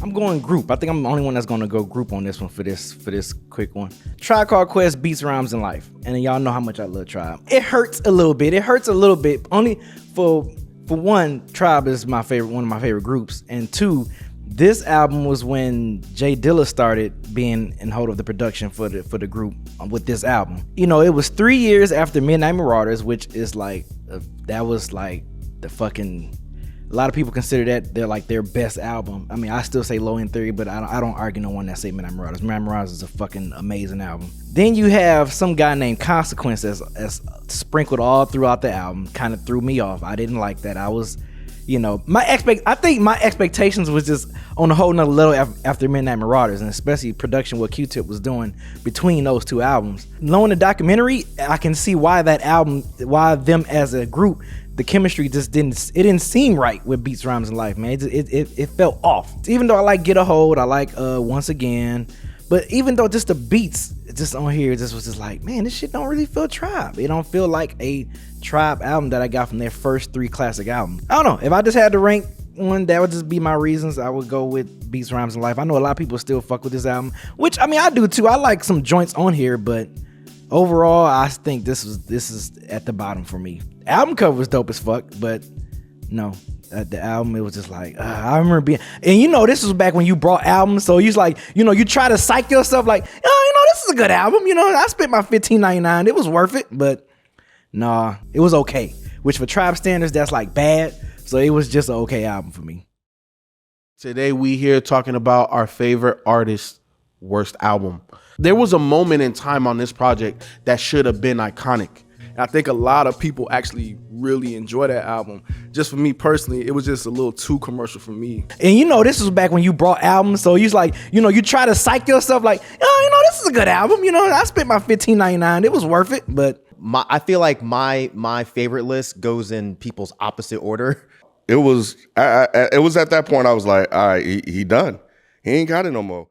I'm going group. I think I'm the only one that's gonna go group on this one for this quick one. Tribe Called Quest beats Rhymes in Life, and y'all know how much I love Tribe. It hurts a little bit. Only for one, Tribe is one of my favorite groups, and two, this album was when Jay Dilla started being in hold of the production for the group with this album. You know, it was 3 years after Midnight Marauders, which is like that was like the fucking. A lot of people consider that they're like their best album. I mean, I still say Low End Theory, but I don't argue no one that say Midnight Marauders. Midnight Marauders is a fucking amazing album. Then you have some guy named Consequence as sprinkled all throughout the album. Kind of threw me off. I didn't like that. I was, you know, I think my expectations was just on a whole nother level after Midnight Marauders, and especially production what Q-Tip was doing between those two albums. Knowing the documentary, I can see why them as a group, the chemistry just didn't seem right with Beats, Rhymes, and Life, man. It felt off. Even though I like Get a Hold, I like Once Again, but even though just the beats just on here just was just like, man, this shit don't really feel Tribe. It don't feel like a Tribe album that I got from their first 3 classic albums. I don't know. If I just had to rank one, that would just be my reasons. I would go with Beats, Rhymes, and Life. I know a lot of people still fuck with this album, which I mean I do too. I like some joints on here, but overall, I think this is at the bottom for me. Album cover was dope as fuck, but no, the album, it was just like, I remember being, and you know, this was back when you brought albums, so you was like, you know, you try to psych yourself like, oh, you know, this is a good album, you know, I spent my $15.99, it was worth it, but nah, it was okay, which for Tribe standards, that's like bad, so it was just an okay album for me. Today we here talking about our favorite artist's worst album. There was a moment in time on this project that should have been iconic. I think a lot of people actually really enjoy that album. Just for me personally, it was just a little too commercial for me. And you know, this was back when you brought albums, so you was like, you know, you try to psych yourself like, oh, you know, this is a good album. You know, I spent my $15.99. It was worth it, but I feel like my favorite list goes in people's opposite order. It was at that point I was like, all right, he done. He ain't got it no more.